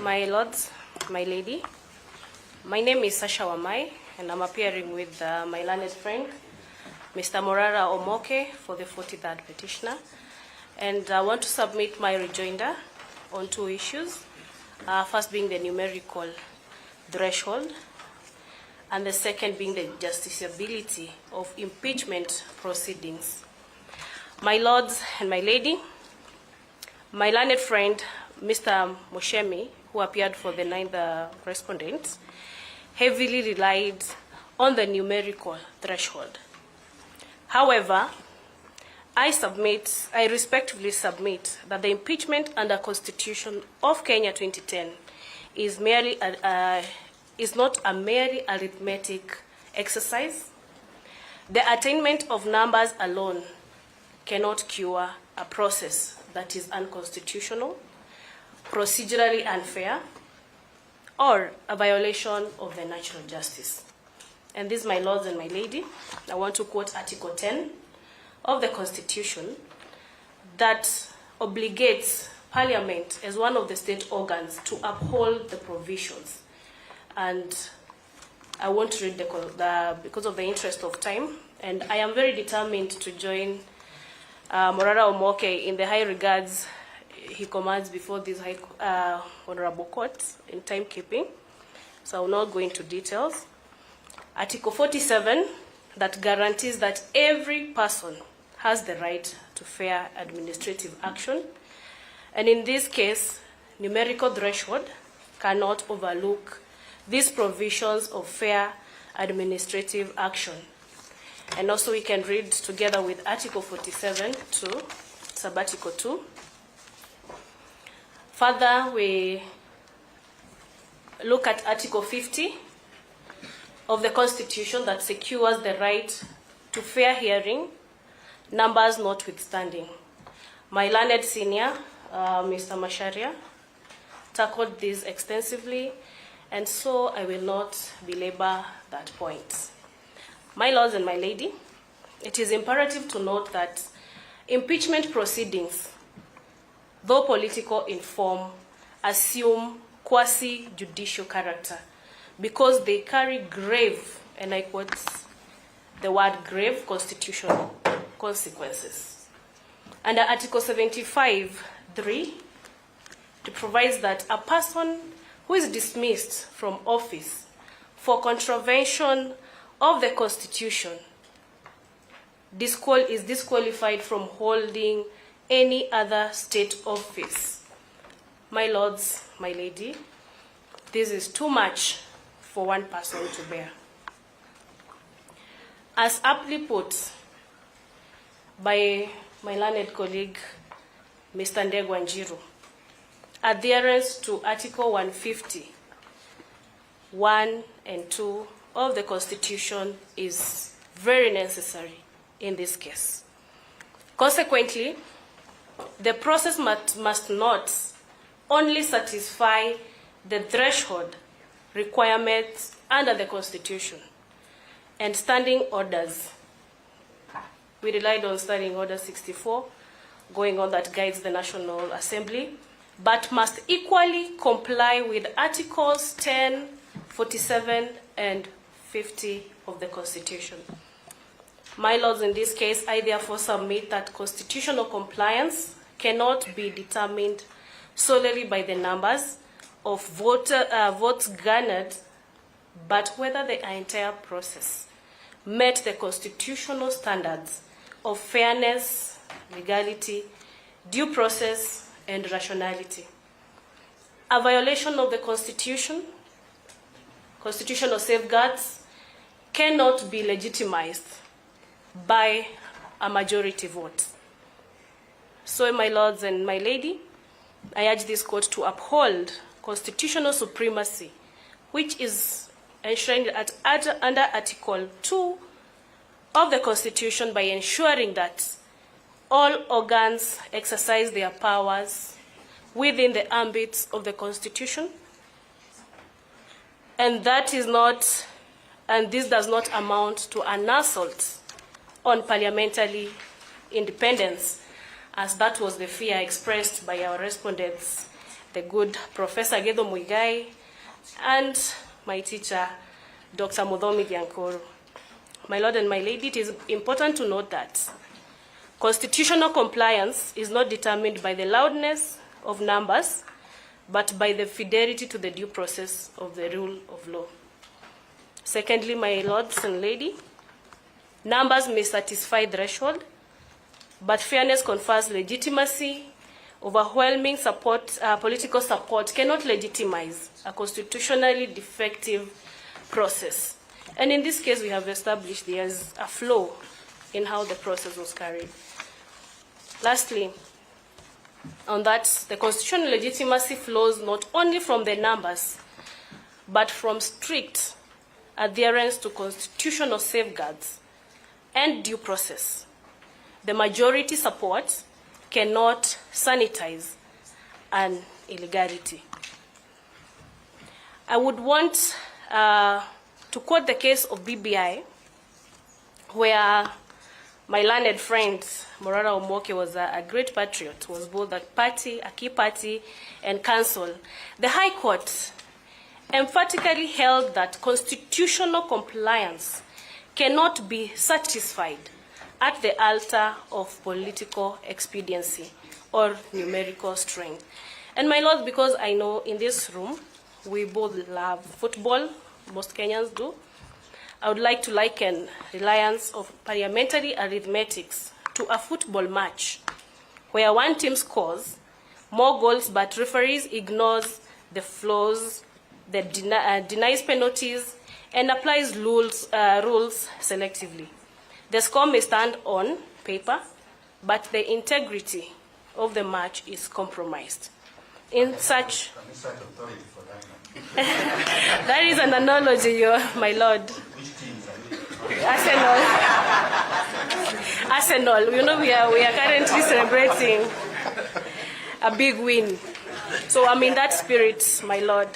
My lords, my lady, my name is Sasha Wamai, and I'm appearing with my learned friend, Mr. Morara Omoke, for the 43rd petitioner. And I want to submit my rejoinder on two issues. First being the numerical threshold, and the second being the justiciability of impeachment proceedings. My lords and my lady, my learned friend, Mr. Moshemi, who appeared for the 9th respondent, heavily relied on the numerical threshold. However, I respectfully submit that the impeachment under Constitution of Kenya 2010 is not a merely arithmetic exercise. The attainment of numbers alone cannot cure a process that is unconstitutional, procedurally unfair, or a violation of the natural justice. And this, my lords and my lady, I want to quote Article 10 of the Constitution that obligates Parliament as one of the state organs to uphold the provisions. And I won't read because of the interest of time, and I am very determined to join Morara Omoke in the high regards he commands before this honorable court in timekeeping. So I will not go into details. Article 47 that guarantees that every person has the right to fair administrative action. And in this case, numerical threshold cannot overlook these provisions of fair administrative action. And also we can read together with Article 47 to Sub-Article 2. Further, we look at Article 50 of the Constitution that secures the right to fair hearing, numbers notwithstanding. My learned senior, Mr. Masharia, tackled this extensively, and so I will not belabor that point. My lords and my lady, it is imperative to note that impeachment proceedings, though political in form, assume quasi-judicial character because they carry grave, and I quote the word grave, constitutional consequences. Under Article 75(3), it provides that a person who is dismissed from office for contravention of the Constitution is disqualified from holding any other state office. My lords, my lady, this is too much for one person to bear. As aptly put by my learned colleague, Mr. Ndegwa Njiru, adherence to Article 150, 1 and 2 of the Constitution is very necessary in this case. Consequently, the process must not only satisfy the threshold requirements under the Constitution and standing orders. We relied on Standing Order 64, going on, that guides the National Assembly, but must equally comply with Articles 10, 47, and 50 of the Constitution. My lords, in this case, I therefore submit that constitutional compliance cannot be determined solely by the numbers of votes garnered, but whether the entire process met the constitutional standards of fairness, legality, due process, and rationality. A violation of the Constitution, constitutional safeguards, cannot be legitimized by a majority vote. So, my lords and my lady, I urge this court to uphold constitutional supremacy, which is enshrined under Article 2 of the Constitution, by ensuring that all organs exercise their powers within the ambit of the Constitution, and this does not amount to an assault on parliamentary independence, as that was the fear expressed by our respondents the good Professor Gedho Muigai, and my teacher, Dr. Muthomi Giankoro. My Lord and my Lady, it is important to note that constitutional compliance is not determined by the loudness of numbers, but by the fidelity to the due process of the rule of law. Secondly, my Lords and Lady, numbers may satisfy threshold, but fairness confers legitimacy. Overwhelming support, political support cannot legitimize a constitutionally defective process. And in this case, we have established there is a flaw in how the process was carried. Lastly, on that, the constitutional legitimacy flows not only from the numbers, but from strict adherence to constitutional safeguards and due process. The majority support cannot sanitize an illegality. I would want to quote the case of BBI, where my learned friend Morara Omoke was a great patriot, was both a party, a key party, and council. The High Court emphatically held that constitutional compliance cannot be satisfied at the altar of political expediency or numerical strength. And my Lord, because I know in this room we both love football, most Kenyans do, I would like to liken reliance of parliamentary arithmetics to a football match where one team scores more goals but referees ignores the flaws, denies penalties, and applies rules selectively. The score may stand on paper, but the integrity of the match is compromised. In such... That is an analogy, my Lord. Arsenal. You know, we are currently celebrating a big win. So I'm in that spirit, my Lord.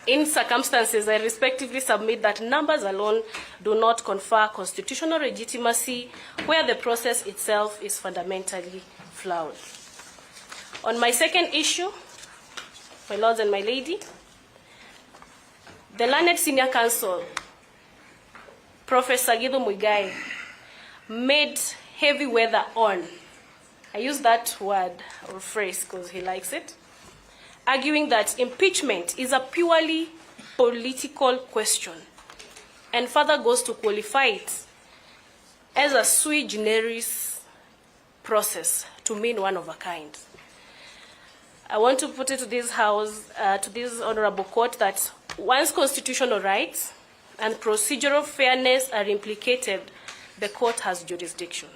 In circumstances, I respectively submit that numbers alone do not confer constitutional legitimacy where the process itself is fundamentally flawed. On my second issue, my Lords and my Lady, the learned senior counsel, Professor Gedho Muigai, made heavy weather on. I use that word or phrase because he likes it, arguing that impeachment is a purely political question and further goes to qualify it as a sui generis process to mean one of a kind. I want to put it to this House, to this honorable court, that once constitutional rights and procedural fairness are implicated, the court has jurisdiction.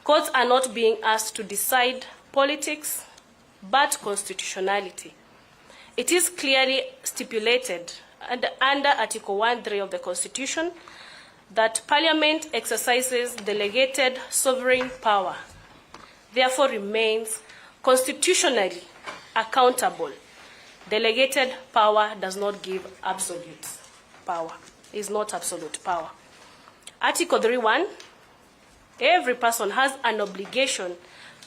Courts are not being asked to decide politics, but constitutionality. It is clearly stipulated under Article 1(3) of the Constitution that Parliament exercises delegated sovereign power, therefore remains constitutionally accountable. Delegated power does not give absolute power, is not absolute power. Article 3(1), every person has an obligation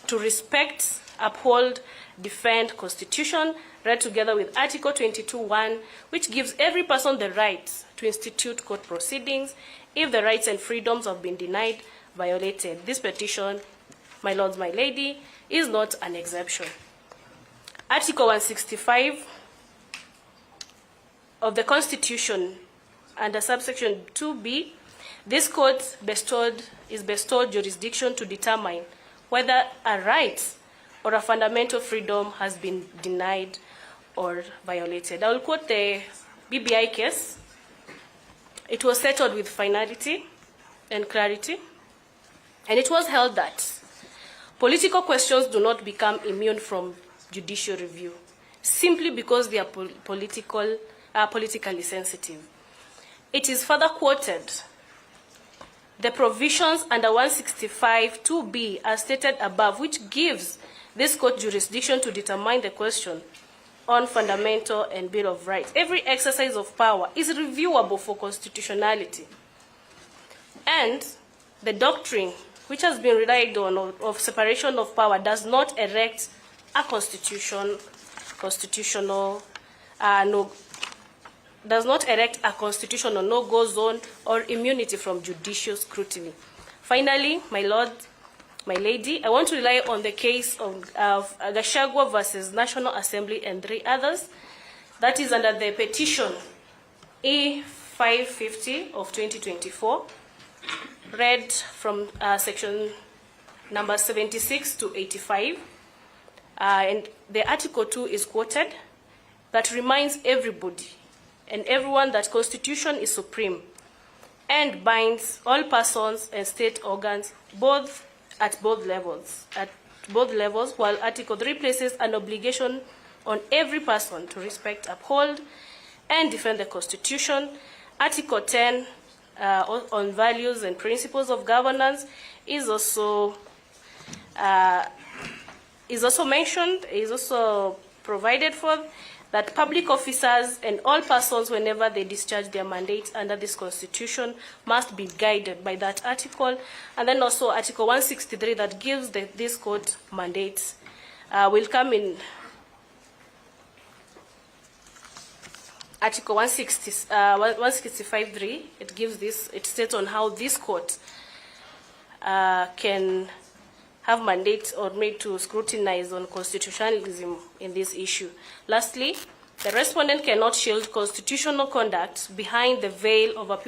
to respect, uphold, defend Constitution, read together with Article 22(1), which gives every person the right to institute court proceedings if the rights and freedoms have been denied, violated. This petition, my Lords, my Lady, is not an exception. Article 165 of the Constitution, under subsection 2B, this court is bestowed jurisdiction to determine whether a right or a fundamental freedom has been denied or violated. I will quote the BBI case. It was settled with finality and clarity, and it was held that political questions do not become immune from judicial review simply because they are politically sensitive. It is further quoted, the provisions under 165 2B are stated above, which gives this court jurisdiction to determine the question on fundamental and Bill of Rights. Every exercise of power is reviewable for constitutionality. And the doctrine which has been relied on of separation of power does not erect a constitutional no-go zone or immunity from judicial scrutiny. Finally, my lord, my lady, I want to rely on the case of Gachagua versus National Assembly and 3 others. That is under the petition E550 of 2024, read from section number 76 to 85. And the Article 2 is quoted, that reminds everybody and everyone that Constitution is supreme and binds all persons and state organs at both levels, while Article 3 places an obligation on every person to respect, uphold, and defend the Constitution. Article 10 on values and principles of governance is also mentioned, is also provided for, that public officers and all persons, whenever they discharge their mandates under this Constitution, must be guided by that article. And then also Article 163 that gives this court mandates will come in Article 165.3. It gives this, it states on how this court can have mandates or made to scrutinize on constitutionalism in this issue. Lastly, the respondent cannot shield constitutional conduct behind the veil of a pure